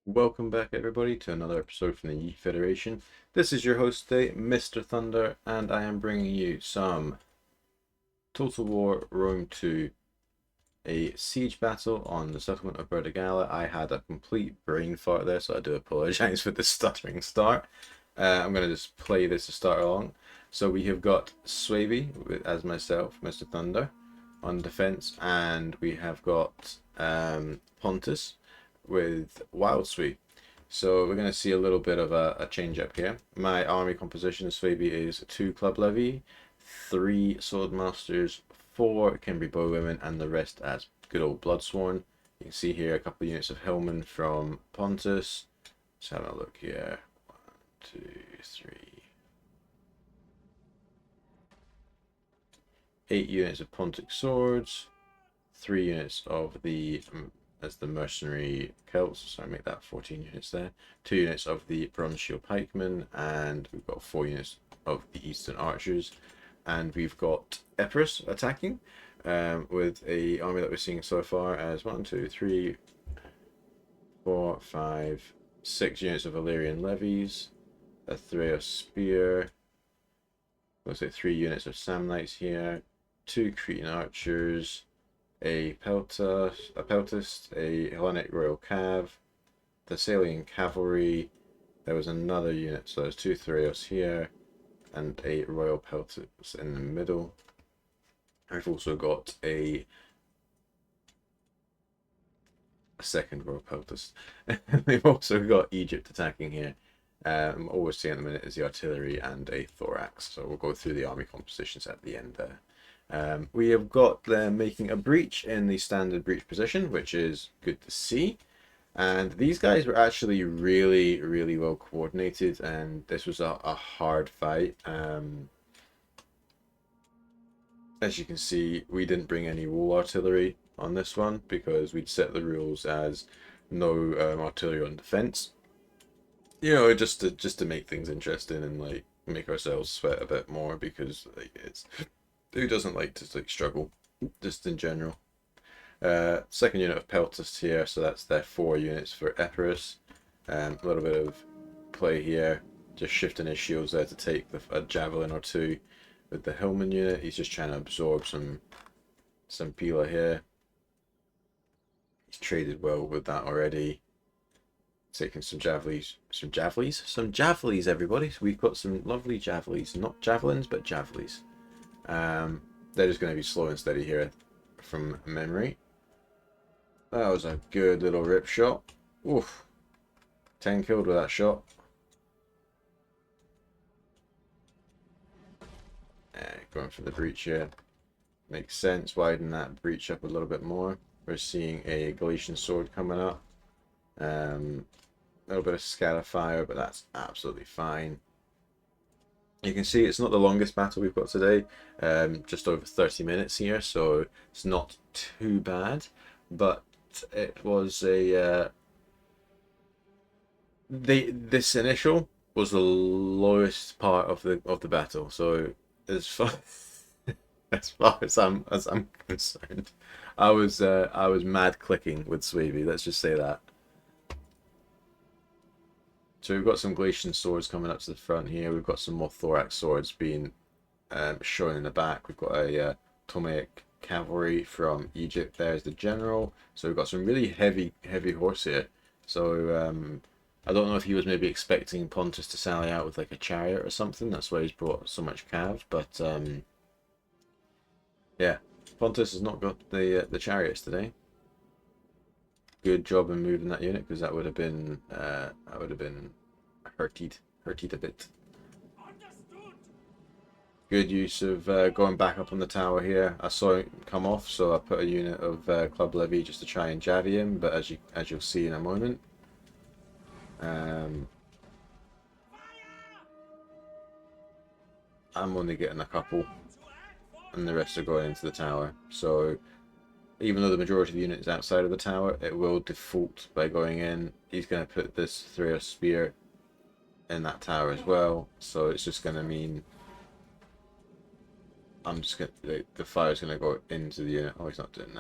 Welcome back, everybody, to another episode from the Yeet Federation. This is your host today, Mr. Thunder, and I am bringing you some Total War Rome 2, a siege battle on the settlement of Burdigala. I had a complete brain fart there, so I do apologize for the stuttering start. I'm going to just play this to start along. So we have got Suebi as myself, Mr. Thunder, on defense, and we have got Pontus with Wildsweet. So we're going to see a little bit of a change up here. My army composition of Suebi is 2 club levy, 3 sword masters, 4 Kimberly bowwomen, and the rest as good old bloodsworn. You can see here a couple of units of hillmen from Pontus. Let's have a look here. 1, 2, 3. 8 units of Pontic swords, 3 units of the as the mercenary Celts, so I make that 14 units there, 2 units of the bronze shield pikemen, and we've got 4 units of the eastern archers, and we've got Epirus attacking with a army that we're seeing so far as 1, 2, 3, 4, 5, 6 units of Illyrian levies, a Thraeus spear, looks like 3 units of Samnites here, 2 Cretan archers, a Peltist, a Hellenic Royal Cav, Thessalian Cavalry. There was another unit, so there's 2 Thraeus here, and a Royal Peltist in the middle. I've also got a second Royal Peltist. We've also got Egypt attacking here. All we're seeing at the minute is the artillery and a thorax, so we'll go through the army compositions at the end there. We have got them making a breach in the standard breach position, which is good to see. And these guys were actually really well coordinated, and this was a hard fight. As you can see, we didn't bring any wall artillery on this one because we'd set the rules as no artillery on defense. You know, just to make things interesting and like make ourselves sweat a bit more, because like it's who doesn't like to like struggle just in general. Second unit of Peltist here, so that's their 4 units for Epirus. A little bit of play here, just shifting his shields there to take a javelin or 2 with the Hillman unit. He's just trying to absorb some Pila here. He's traded well with that already. Taking some javelins, everybody. So we've got some lovely javelins, not javelins, but javelins. They're just going to be slow and steady here from memory. That was a good little rip shot. Oof. 10 killed with that shot. Going for the breach here. Makes sense. Widen that breach up a little bit more. We're seeing a Galatian sword coming up. A little bit of scatter fire, but that's absolutely fine. You can see it's not the longest battle we've got today, just over 30 minutes here, so it's not too bad, but it was a this initial was the lowest part of the battle, so as far as far as I'm concerned, I was mad clicking with Suebi, let's just say that. So we've got some Galatian swords coming up to the front here. We've got some more thorax swords being shown in the back. We've got a Ptolemaic cavalry from Egypt. There's the general. So we've got some really heavy horse here. So I don't know if he was maybe expecting Pontus to sally out with like a chariot or something. That's why he's brought so much cav. But yeah, Pontus has not got the chariots today. Good job in moving that unit, because that would have been hurted a bit. Good use of going back up on the tower here. I saw it come off, so I put a unit of club levy just to try and javvy him. But as you'll see in a moment, I'm only getting a couple, and the rest are going into the tower. So even though the majority of the unit is outside of the tower, it will default by going in. He's going to put this Thraeus spear in that tower as well, so it's just going to mean the fire's going to go into the unit. Oh, he's not doing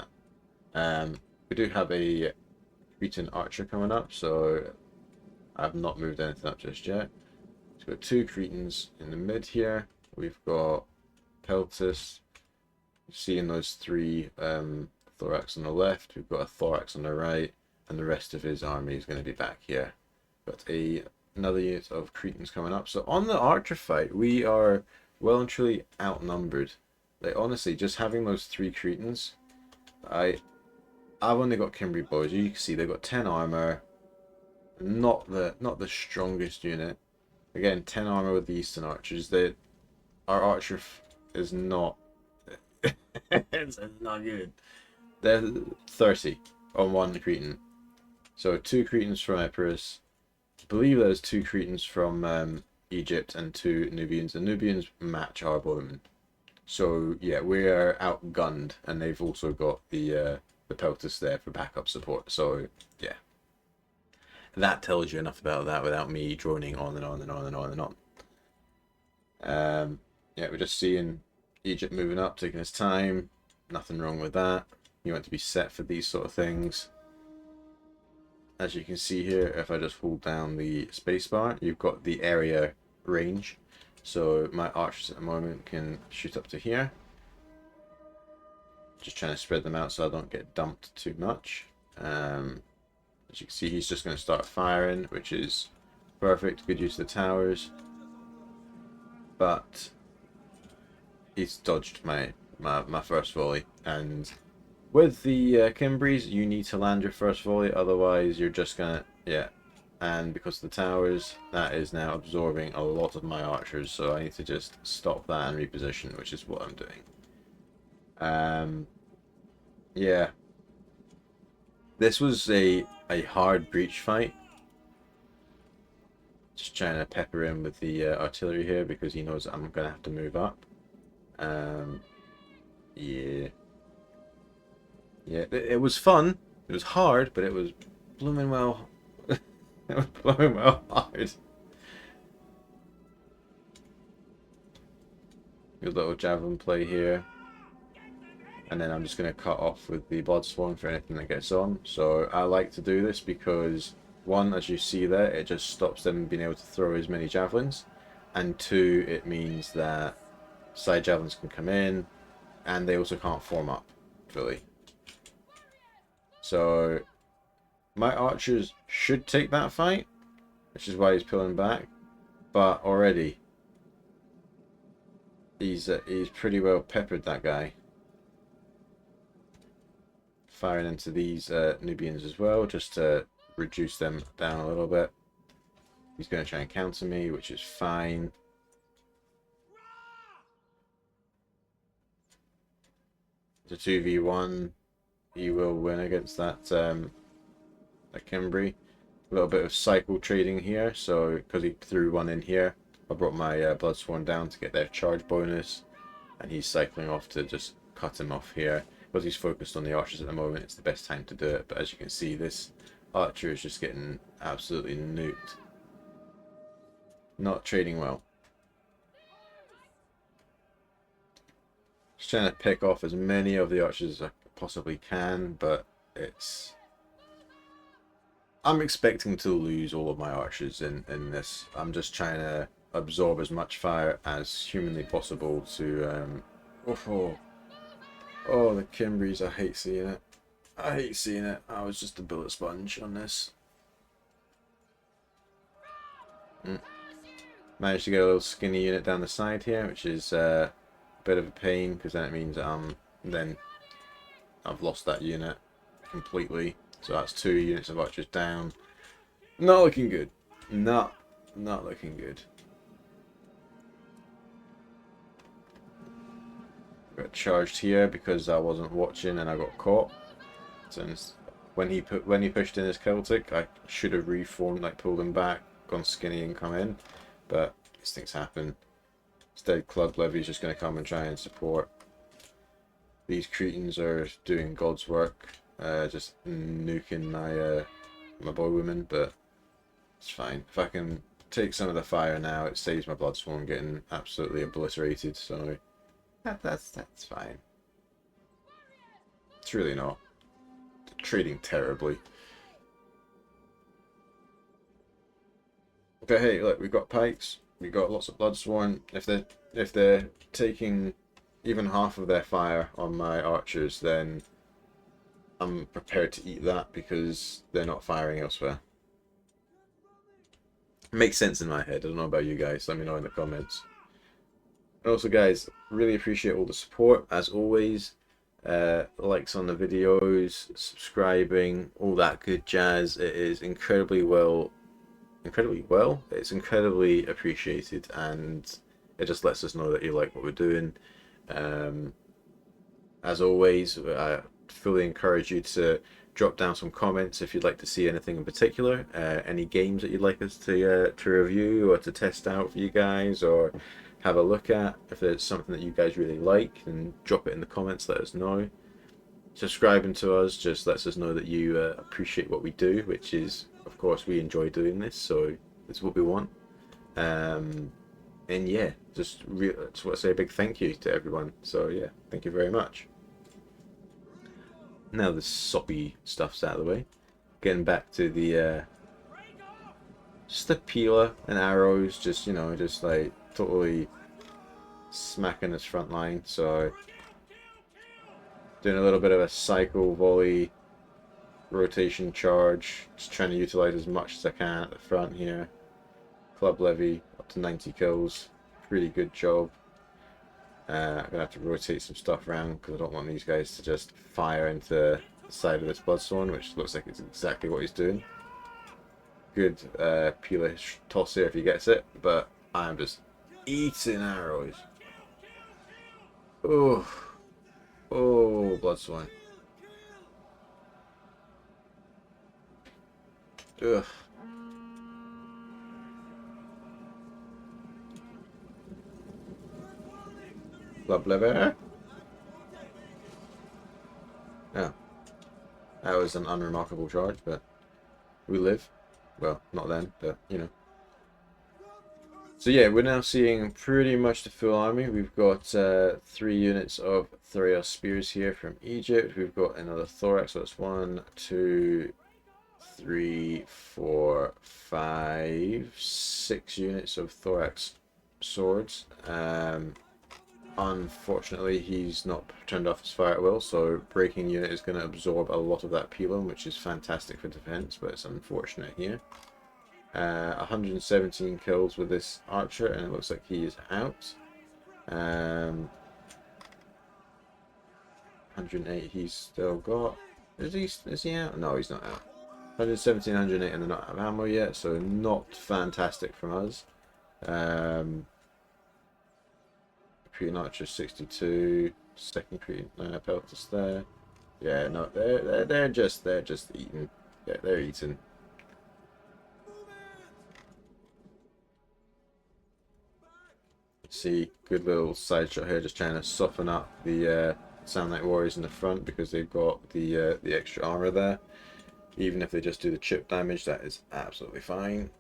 that. We do have a Cretan archer coming up, so I've not moved anything up just yet. We've got 2 Cretans in the mid here. We've got Peltus. Seeing those 3 thorax on the left, we've got a thorax on the right, and the rest of his army is going to be back here. Got another unit of Cretans coming up. So on the archer fight, we are well and truly outnumbered. Like honestly, just having those 3 Cretans, I've only got Cimbri boys. You can see they've got 10 armor. Not the strongest unit. Again, 10 armor with the Eastern archers. Our archer is not. It's not good. They're 30 on 1 Cretan. So 2 Cretans from Epirus. I believe there's 2 Cretans from Egypt and 2 Nubians. The Nubians match our bowmen. So yeah, we are outgunned, and they've also got the Peltus there for backup support. So yeah, that tells you enough about that without me droning on and on and on and on and on. Yeah, we're just seeing Egypt moving up, taking his time. Nothing wrong with that. You want to be set for these sort of things. As you can see here, if I just hold down the spacebar, you've got the area range. So my archers at the moment can shoot up to here. Just trying to spread them out so I don't get dumped too much. As you can see, he's just going to start firing, which is perfect. Good use of the towers. But he's dodged my first volley. And with the Cimbris, you need to land your first volley, otherwise you're just going to... Yeah. And because of the towers, that is now absorbing a lot of my archers, so I need to just stop that and reposition, which is what I'm doing. Yeah. This was a hard breach fight. Just trying to pepper him with the artillery here because he knows I'm going to have to move up. Yeah. Yeah, it was fun. It was hard, but it was blooming well... It was blowing well hard. Good little javelin play here. And then I'm just going to cut off with the Bloodsworn for anything that gets on. So I like to do this because, 1, as you see there, it just stops them being able to throw as many javelins. And 2, it means that side javelins can come in, and they also can't form up fully. So my archers should take that fight, which is why he's pulling back. But already, he's pretty well peppered, that guy. Firing into these Nubians as well, just to reduce them down a little bit. He's going to try and counter me, which is fine. It's a 2v1. He will win against that Cimbri. A little bit of cycle trading here, so because he threw one in here, I brought my Bloodsworn down to get their charge bonus, and he's cycling off to just cut him off here. Because he's focused on the archers at the moment, it's the best time to do it, but as you can see, this archer is just getting absolutely nuked. Not trading well. Just trying to pick off as many of the archers as I possibly can, but I'm expecting to lose all of my archers in this. I'm just trying to absorb as much fire as humanly possible to... Oh, the Cimbris, I hate seeing it. I hate seeing it. I was just a bullet sponge on this. Managed to get a little skinny unit down the side here, which is a bit of a pain, because then it means then I've lost that unit completely. So that's 2 units of archers down. Not looking good. Not looking good. Got charged here because I wasn't watching and I got caught. Since when he pushed in his Celtic, I should have reformed, like pulled him back, gone skinny and come in. But these things happen. Instead, Club Levy's just going to come and try and support. These Cretans are doing God's work. Just nuking my boy women, but it's fine. If I can take some of the fire now, it saves my Bloodsworn getting absolutely obliterated, so that's fine. It's really not trading terribly. But hey, look, we've got pikes, we've got lots of bloodsworn. If they're taking even half of their fire on my archers, then I'm prepared to eat that because they're not firing elsewhere. It makes sense in my head. I don't know about you guys. Let me know in the comments. And also, guys, really appreciate all the support as always. Likes on the videos, subscribing, all that good jazz. It is incredibly well. It's incredibly appreciated, and it just lets us know that you like what we're doing. As always, I fully encourage you to drop down some comments if you'd like to see anything in particular, any games that you'd like us to review or to test out for you guys or have a look at. If there's something that you guys really like, then drop it in the comments, let us know. Subscribing to us just lets us know that you appreciate what we do, which is, of course, we enjoy doing this, so it's what we want. And yeah, just want to say a big thank you to everyone. So yeah, thank you very much. Now the soppy stuff's out of the way, getting back to the just the peeler and arrows, just just like totally smacking his front line. So doing a little bit of a cycle volley rotation charge, just trying to utilize as much as I can at the front here. Club levy up to 90 kills, really good job. I'm gonna have to rotate some stuff around because I don't want these guys to just fire into the side of this bloodsworn, which looks like it's exactly what he's doing. Good peeler toss here if he gets it, but I'm just eating arrows. Oh, bloodsworn. Ugh. Club lever. Oh, that was an unremarkable charge, but we live. Well, not then, but So yeah, we're now seeing pretty much the full army. We've got 3 units of Thoreos spears here from Egypt. We've got another thorax, so that's 1, 2, 3, 4, 5, 6 units of thorax swords. Unfortunately, he's not turned off his fire at will, so breaking unit is going to absorb a lot of that pelum, which is fantastic for defense, but it's unfortunate here. 117 kills with this archer, and it looks like he is out. 108 he's still got. Is he out? No, he's not out. 117, 108, and they're not out of ammo yet, so not fantastic from us. Cretan archer 62, second Cretan peltas there. Yeah, no, they're just eating. Yeah, they're eating. See, good little side shot here, just trying to soften up the Sand Knight warriors in the front because they've got the extra armor there. Even if they just do the chip damage, that is absolutely fine.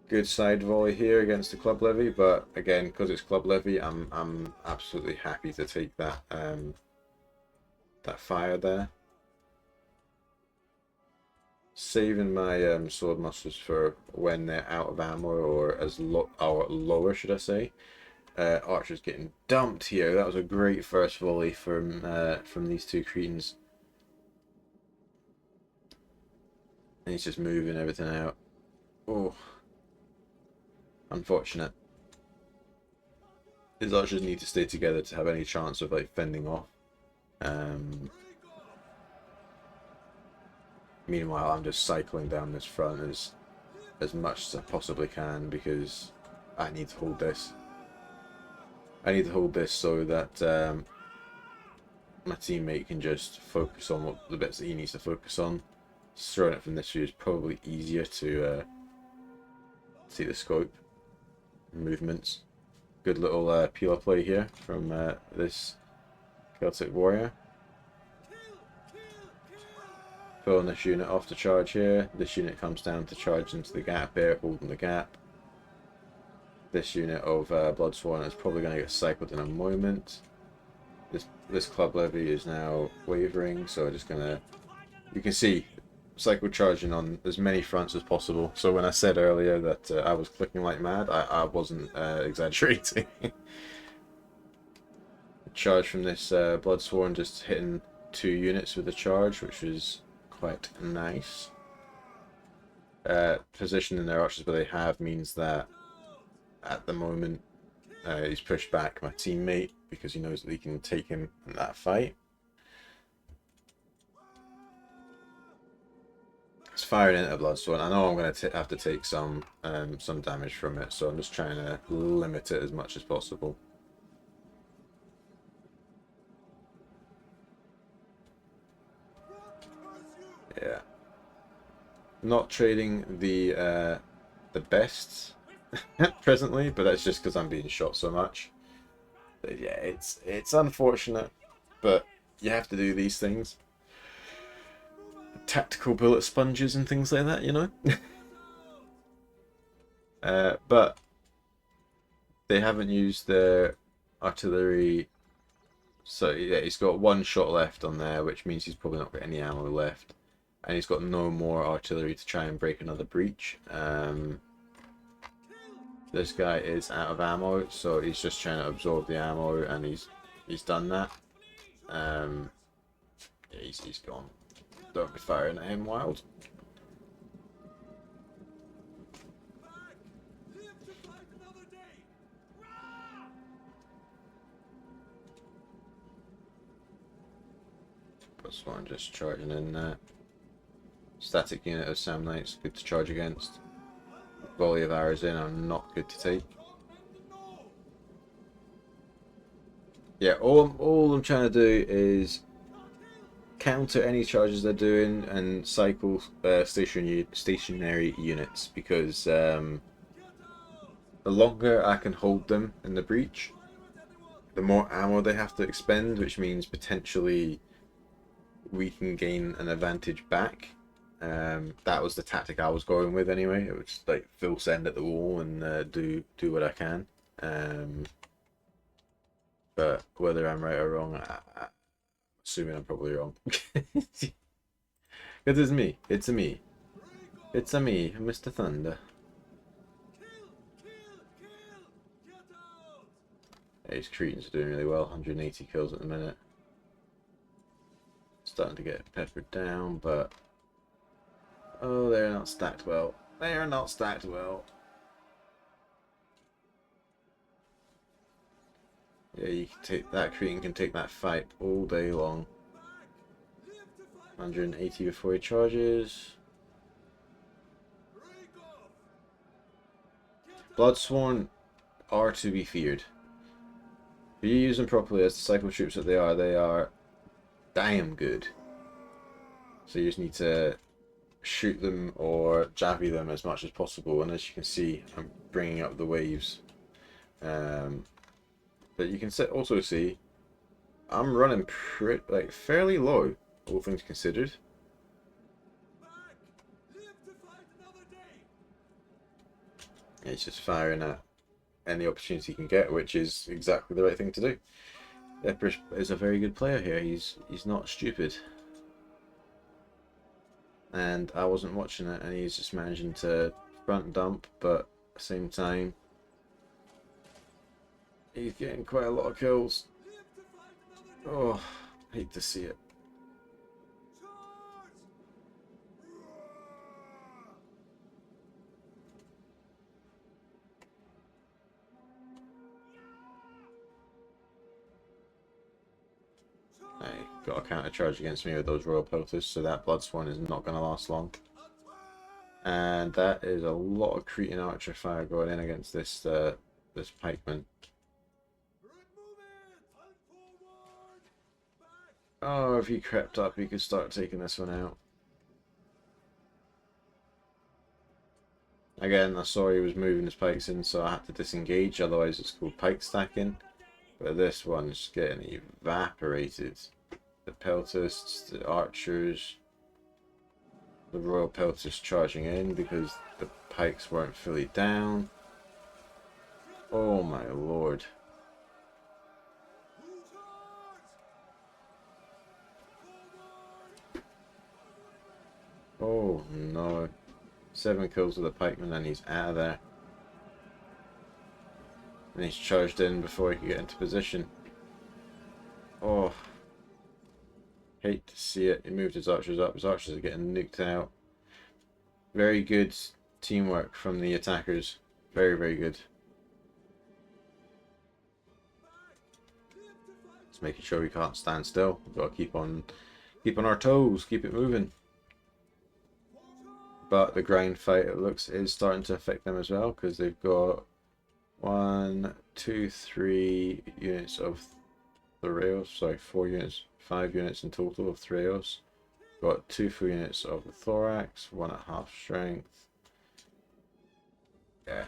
Good side volley here against the club levy, but again, because it's club levy, I'm absolutely happy to take that that fire there. Saving my sword masters for when they're out of ammo or lower, should I say. Archer's getting dumped here. That was a great first volley from these 2 Cretans. And he's just moving everything out. Oh, unfortunate. His archers need to stay together to have any chance of like fending off. Meanwhile, I'm just cycling down this front as much as I possibly can because I need to hold this. I need to hold this so that my teammate can just focus on what the bits that he needs to focus on. Just throwing it from this view is probably easier to see the scope, movements. Good little peeler play here from this Celtic warrior. Pulling this unit off to charge here. This unit comes down to charge into the gap here, holding the gap. This unit of Bloodsworn is probably going to get cycled in a moment. This club levy is now wavering, so I'm just going to... You can see cycle charging on as many fronts as possible. So when I said earlier that I was clicking like mad, I wasn't exaggerating. Charge from this Bloodsworn, just hitting 2 units with a charge, which was quite nice. Positioning their archers where they have means that at the moment he's pushed back my teammate because he knows that he can take him in that fight. It's firing into a Bloodsworn. I know I'm going to have to take some damage from it, so I'm just trying to limit it as much as possible. Yeah. Not trading the best presently, but that's just because I'm being shot so much. But yeah, it's unfortunate, but you have to do these things. Tactical bullet sponges and things like that, you know. But they haven't used their artillery, so yeah, he's got 1 shot left on there, which means he's probably not got any ammo left. And he's got no more artillery to try and break another breach. This guy is out of ammo, so he's just trying to absorb the ammo, and he's done that. Yeah, he's gone. Don't be firing at him, Wild. This one just charging in there. Static unit of Sam Knights, good to charge against. Volley of arrows in are not good to take. Yeah, all I'm trying to do is counter any charges they're doing and cycle stationary units, because the longer I can hold them in the breach, the more ammo they have to expend, which means potentially we can gain an advantage back. That was the tactic I was going with anyway. It was like full send at the wall and do what I can. But whether I'm right or wrong, I'm assuming I'm probably wrong. Because it's me. It's a me. It's a me, Mr. Thunder. Yeah, his Cretans are doing really well. 180 kills at the minute. Starting to get peppered down, but oh, they're not stacked well. They are not stacked well. Yeah, you can take that. Cretan can take that fight all day long. 180 before he charges. Bloodsworn are to be feared. If you use them properly as the cycle troops that they are damn good. So you just need to shoot them or javelin them as much as possible. And as you can see, I'm bringing up the waves. But you can also see I'm running fairly low, all things considered. He's just firing at any opportunity he can get, which is exactly the right thing to do. Epirus is a very good player here. He's not stupid. And I wasn't watching it, and he's just managing to front dump, but at the same time he's getting quite a lot of kills. Oh, hate to see it. Got a counter charge against me with those Royal Pelters, so that Bloodsworn is not going to last long. And that is a lot of Cretan archer fire going in against this this pikeman. Oh, if he crept up, he could start taking this one out. Again, I saw he was moving his pikes in, so I had to disengage, otherwise it's called pike stacking. But this one's getting evaporated. The peltists, the archers, the Royal Pelters charging in because the pikes weren't fully down. Oh my lord. Oh no. 7 kills with the pikeman and he's out of there. And he's charged in before he can get into position. Oh. Hate to see it. He moved his archers up. His archers are getting nuked out. Very good teamwork from the attackers. Very, very good. Just making sure we can't stand still. We've got to keep on our toes, keep it moving. But the ground fight, it looks, is starting to affect them as well, because they've got 1, 2, 3 units of Thraeus. Sorry, 4 units, 5 units in total of Thraeus. Got 2 full units of the thorax, 1 at half strength. Yeah,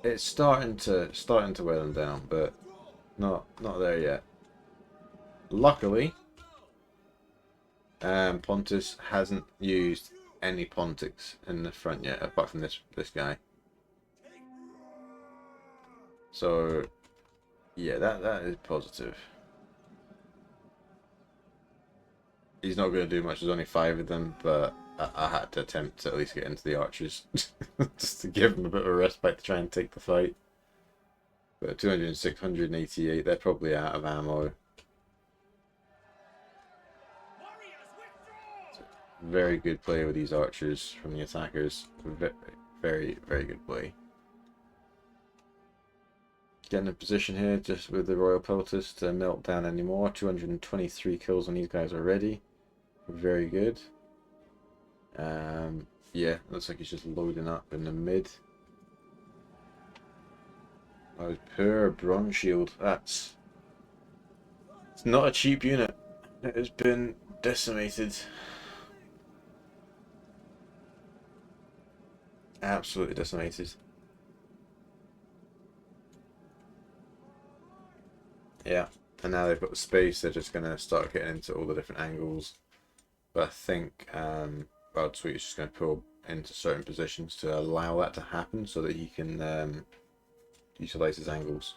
it's starting to wear them down, but not there yet. Luckily, Pontus hasn't used any Pontics in the front yet, apart from this guy. So yeah, that is positive. He's not going to do much. There's only 5 of them, but I had to attempt to at least get into the archers just to give them a bit of a respite to try and take the fight. But 206, 188, they're probably out of ammo. Very good play with these archers from the attackers. Very, very good play. Getting a position here just with the Royal Pelters to melt down anymore. 223 kills on these guys already. Very good. Yeah, looks like he's just loading up in the mid. Oh, poor bronze shield. It's not a cheap unit. It has been decimated. Absolutely decimated. Yeah, and now they've got the space, they're just going to start getting into all the different angles. But I think Wildsweet is just going to pull into certain positions to allow that to happen so that he can utilize his angles.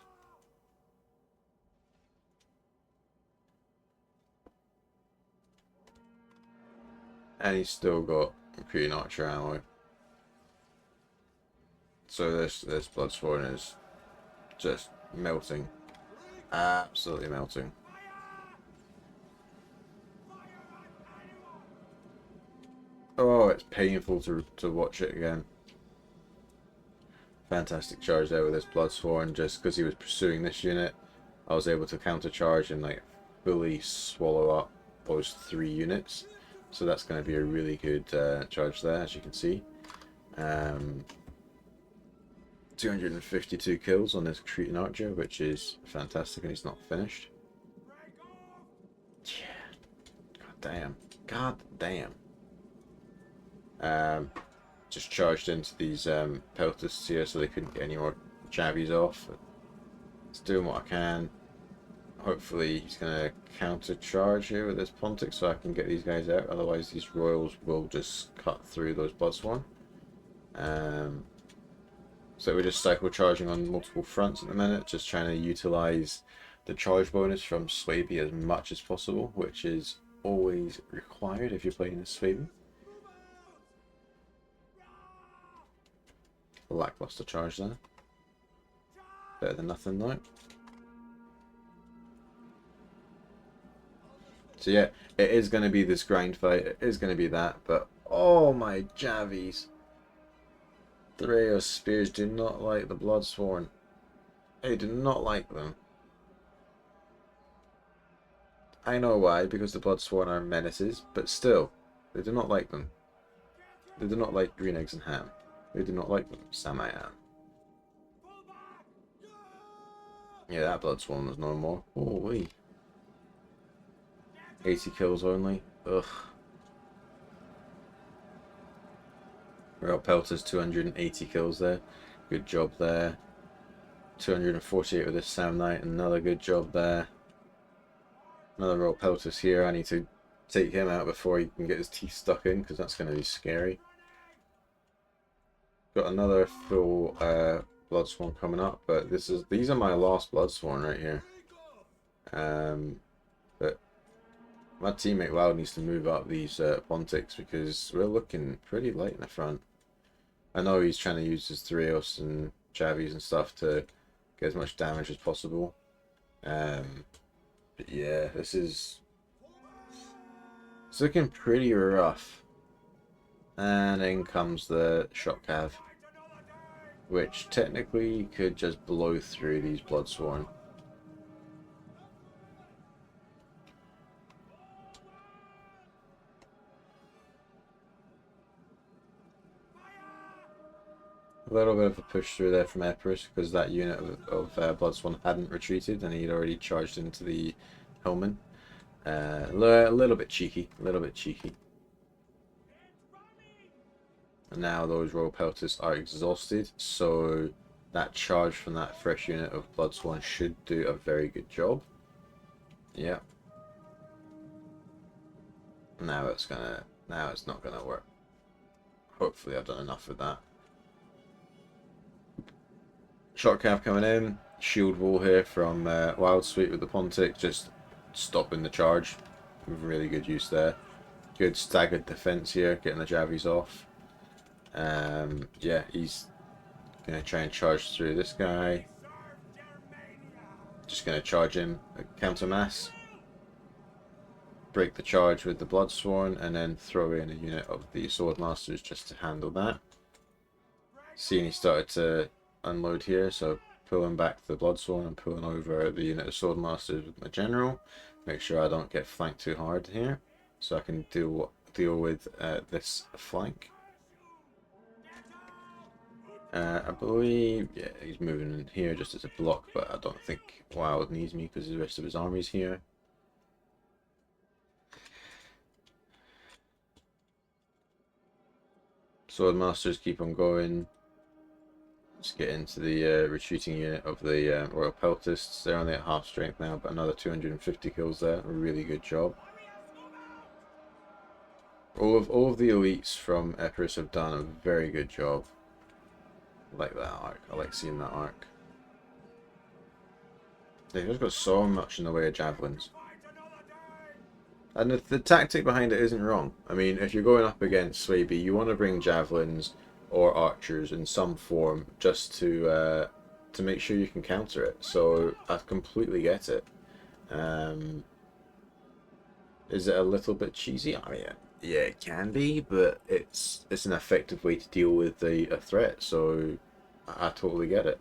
And he's still got recruiting archer ammo. So this Bloodsworn is just melting. Absolutely melting. Oh, it's painful to watch it again. Fantastic charge there with this Bloodsworn. Just because he was pursuing this unit, I was able to counter charge and like fully swallow up those 3 units. So that's going to be a really good charge there, as you can see. 252 kills on this Cretan archer, which is fantastic, and he's not finished. Yeah. God damn. God damn. Just charged into these peltists here so they couldn't get any more jabbies off. It's doing what I can. Hopefully he's going to counter charge here with this Pontic so I can get these guys out. Otherwise these royals will just cut through those Bloodsworn. So we're just cycle charging on multiple fronts at the minute, just trying to utilize the charge bonus from Suebi as much as possible, which is always required if you're playing as Suebi. Lackluster charge there. Better than nothing though. So yeah, it is going to be this grind fight, it is going to be that, but oh my javies. Thraeus spears do not like the Bloodsworn. They do not like them. I know why, because the Bloodsworn are menaces, but still, they do not like them. They do not like green eggs and ham. They do not like them, Samayan. Yeah, that Bloodsworn was no more. Holy. 80 kills only. Ugh. Royal Pelters 280 kills there. Good job there. 248 with this Sam Knight. Another good job there. Another Royal Pelters here. I need to take him out before he can get his teeth stuck in, because that's going to be scary. Got another full Bloodsworn coming up, but these are my last Bloodsworn right here. But My teammate Wild needs to move up these Pontics because we're looking pretty light in the front. I know he's trying to use his Threos and Javies and stuff to get as much damage as possible. But yeah, it's looking pretty rough. And in comes the shot cav, which technically could just blow through these Bloodsworn. A little bit of a push through there from Epirus because that unit of Bloodsworn hadn't retreated and he'd already charged into the Hillman. A little bit cheeky, a little bit cheeky. And now those Royal Pelters are exhausted, so that charge from that fresh unit of Bloodsworn should do a very good job. Yeah. Now it's not gonna work. Hopefully I've done enough with that. Shot cav coming in, shield wall here from Wildsweet with the Pontic, just stopping the charge. Really good use there. Good staggered defense here, getting the Javies off. Yeah, he's gonna try and charge through this guy. Just gonna charge him a counter mass, break the charge with the Bloodsworn, and then throw in a unit of the Swordmasters just to handle that. Seeing he started to unload here, so pulling back the Bloodsworn and pulling over the unit of Swordmasters with my general. Make sure I don't get flanked too hard here, so I can deal with this flank. I believe, yeah, he's moving in here just as a block, but I don't think Wild needs me because the rest of his army's here. Swordmasters keep on going. Let's get into the retreating unit of the Royal Peltists. They're only at half strength now, but another 250 kills there. A really good job. All of the elites from Epirus have done a very good job. I like that arc. I like seeing that arc. They've just got so much in the way of javelins. And the tactic behind it isn't wrong. I mean, if you're going up against Suebi, you want to bring javelins or archers in some form just to make sure you can counter it. So I completely get it. Is it a little bit cheesy? I mean, yeah, it can be, but it's an effective way to deal with a threat. So I totally get it.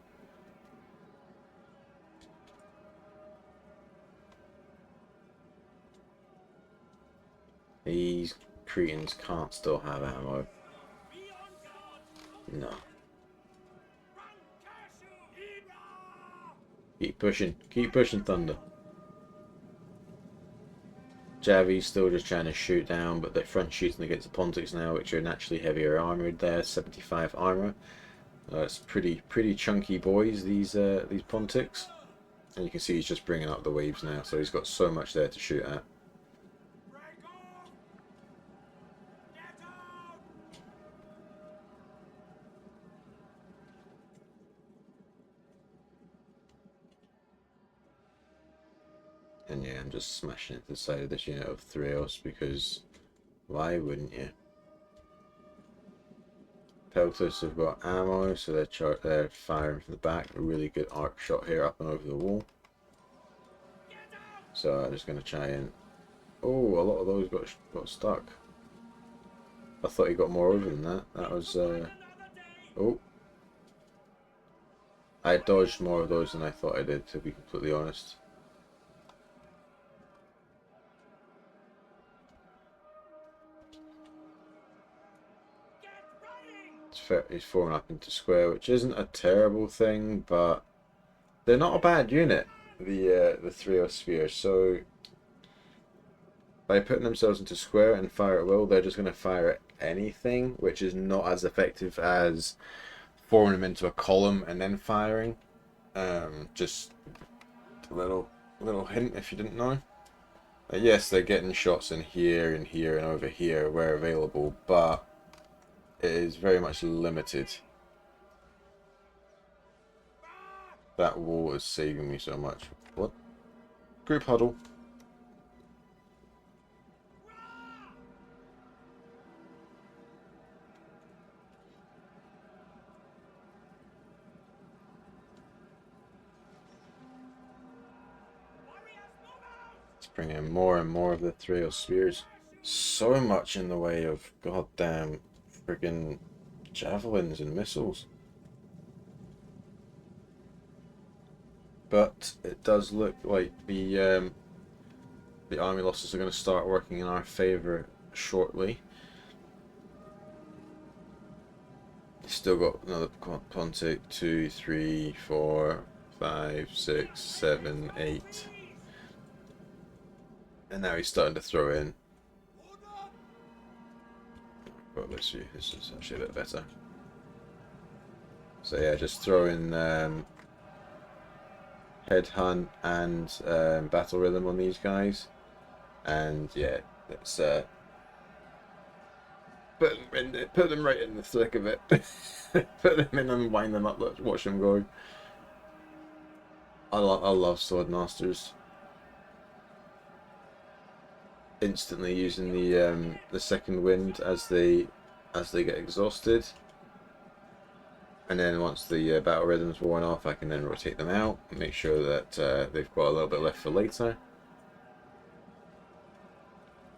These Cretans can't still have ammo. No. Keep pushing, Thunder. Javi's still just trying to shoot down, but they're front shooting against the Pontics now, which are naturally heavier armored there, 75 armor. It's pretty chunky boys, these Pontics. And you can see he's just bringing up the waves now, so he's got so much there to shoot at. And yeah, I'm just smashing into the side of this unit of Threos because why wouldn't you? Pelters have got ammo, so they're firing from the back. A really good arc shot here up and over the wall. So I'm just going to try and... Oh, a lot of those got stuck. I thought he got more over than that. That was... Oh. I dodged more of those than I thought I did, to be completely honest. He's falling up into square, which isn't a terrible thing, but they're not a bad unit, the Threosphere. So by putting themselves into square and fire at will, they're just going to fire at anything, which is not as effective as forming them into a column and then firing. Just a little hint if you didn't know. Yes, they're getting shots in here and here and over here where available, but it is very much limited. That wall is saving me so much. What? Group huddle. bring in more and more of the trail spears. So much in the way of goddamn friggin' javelins and missiles. But it does look like the army losses are going to start working in our favour shortly. Still got another Pontic, 2, 3, 4, 5, 6, 7, 8. And now he's starting to throw in. Well, let's see, this is actually a bit better. So yeah, just throw in Headhunt and Battle Rhythm on these guys. And yeah, let's put them right in the thick of it. Put them in and wind them up. Let's watch them go. I love Swordmasters. Instantly using the second wind as they get exhausted, and then once the battle rhythm's worn off, I can then rotate them out and make sure that they've got a little bit left for later.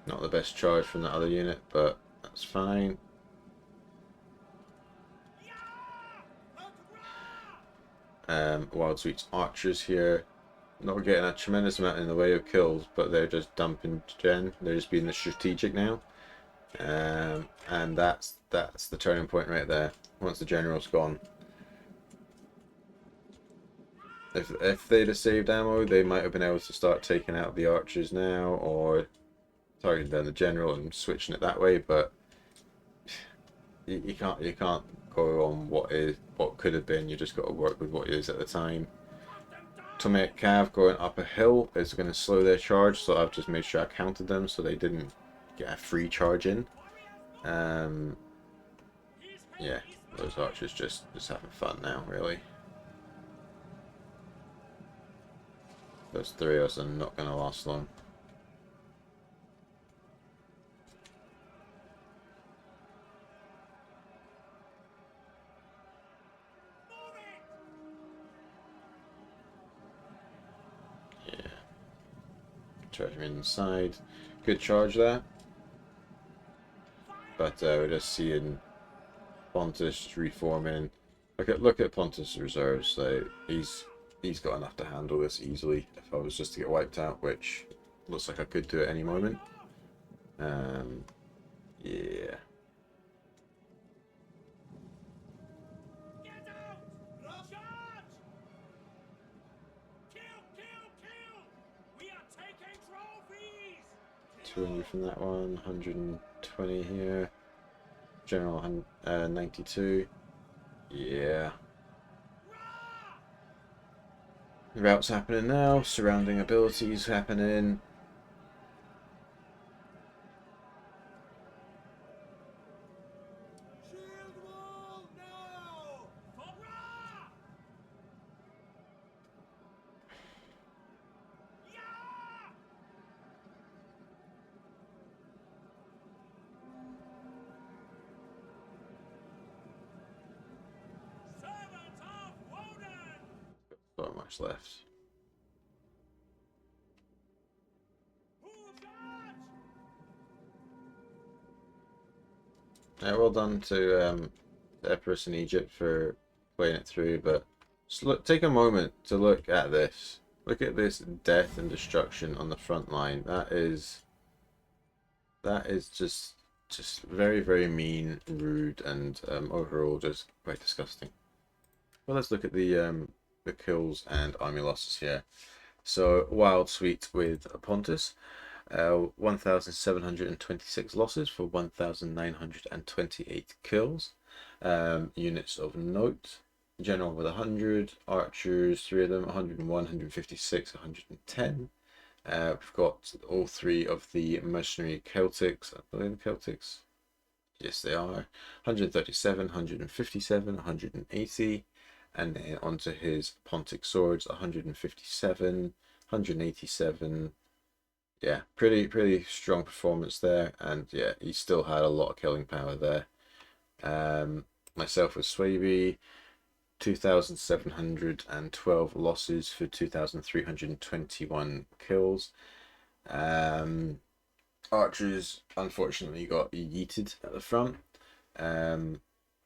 Not the best charge from that other unit, but that's fine. Wildsweet's archers here, not getting a tremendous amount in the way of kills, but they're just dumping gen. They're just being the strategic now, and that's the turning point right there. Once the general's gone, if they'd have saved ammo, they might have been able to start taking out the archers now, or targeting down the general and switching it that way. But you can't go on what could have been. You just got to work with what is at the time. Tomek Cav going up a hill is going to slow their charge, so I've just made sure I counted them so they didn't get a free charge in. Yeah, those archers just having fun now, really. Those three of us are not going to last long. Charge him inside. Good charge there. But we're just seeing Pontus reforming. Look at Pontus' reserves. So he's got enough to handle this easily if I was just to get wiped out, which looks like I could do at any moment. Yeah. $200 from that one, 120 here. General 92. Yeah. Routes happening now, surrounding abilities happening. Not much left. Yeah, well done to Epirus and Egypt for playing it through, but just take a moment to look at this. Look at this death and destruction on the front line. That is just very, very mean, rude, and overall just quite disgusting. Well, let's look at the kills and army losses here. So Wildsweet with Pontus, 1,726 losses for 1,928 kills. Units of note: general with 100, archers 3 of them, 101, 156, 110. We've got all 3 of the mercenary Celtics. I believe the Celtics. Yes, they are. 137, 157, 180. And then onto his Pontic swords, 157, 187. Yeah, pretty strong performance there, and yeah, he still had a lot of killing power there. Myself with Suebi, 2,712 losses for 2,321 kills. Archers unfortunately got yeeted at the front.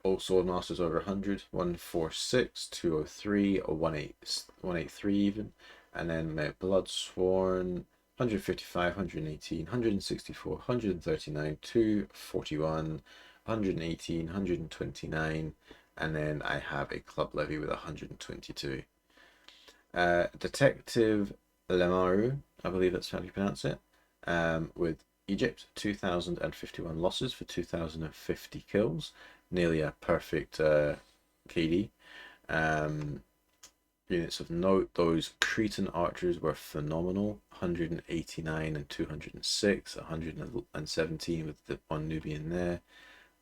All sword masters over 100, 146, 203, or 183 even, and then my bloodsworn 155, 118, 164, 139, 241, 118, 129, and then I have a club levy with 122. Detective Lemaru, I believe that's how you pronounce it, with Egypt, 2,051 losses for 2,050 kills, nearly a perfect KD. Units of note, those Cretan archers were phenomenal, 189 and 206, 117 with the one Nubian there.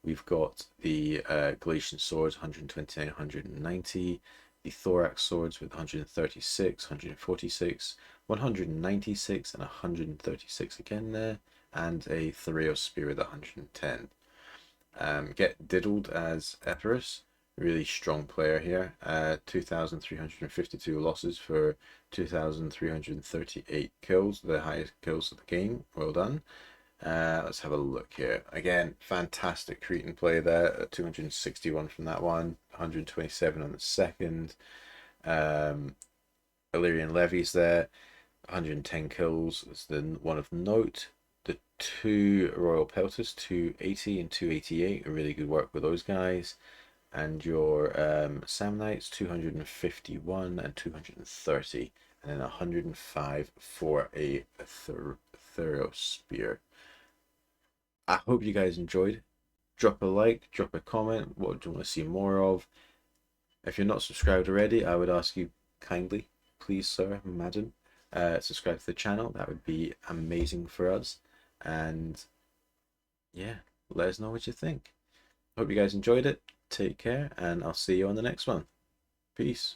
We've got the Galatian swords, 129, 190, the thorax swords with 136, 146, 196, and 136 again there, and a Thureos spear with 110. Get diddled as Epirus, really strong player here. 2,352 losses for 2,338 kills, the highest kills of the game. Well done. Let's have a look here. Again, fantastic Cretan play there. 261 from that one, 127 on the second. Illyrian levies there, 110 kills. It's the one of note. The two Royal Pelters, 280 and 288, really good work with those guys. And your Samnites, 251 and 230, and then 105 for a Thureos spear. I hope you guys enjoyed. Drop a like, drop a comment. What do you want to see more of? If you're not subscribed already, I would ask you kindly, please, sir, madam, subscribe to the channel. That would be amazing for us. And yeah, let us know what you think. Hope you guys enjoyed it. Take care, and I'll see you on the next one. Peace.